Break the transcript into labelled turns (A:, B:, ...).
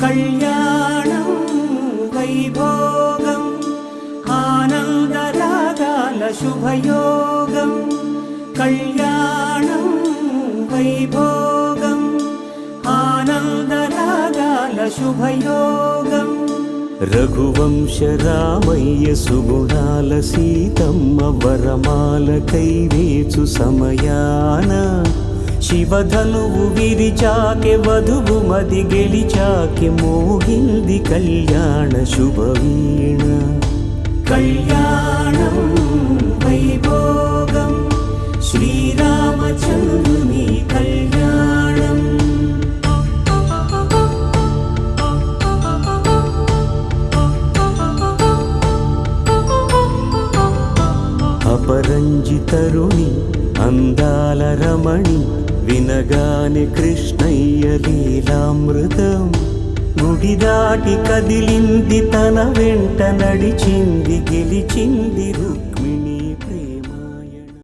A: కళ్యాణం వైభోగం ఆనందరాగాల శుభయోగం కళ్యాణం వైభోగం ఆనందరాగాల శుభయోగం రఘువంశ రామయ్య సుగుణాల సీతమ్మ వరమాల కైవేచు సమయాన శివధనువు విరిచాకె వధువు మది గెలిచాకె మోగింది కళ్యాణ శుభవీణ కళ్యాణం వైభోగం శ్రీరామచంద్రుని కళ్యాణం అపరంజి తరుణి అందాల రమణి వినగానే కృష్ణయ్య లీలామృతం గుడి దాటి కదిలింది తన వెంట నడిచింది గెలిచింది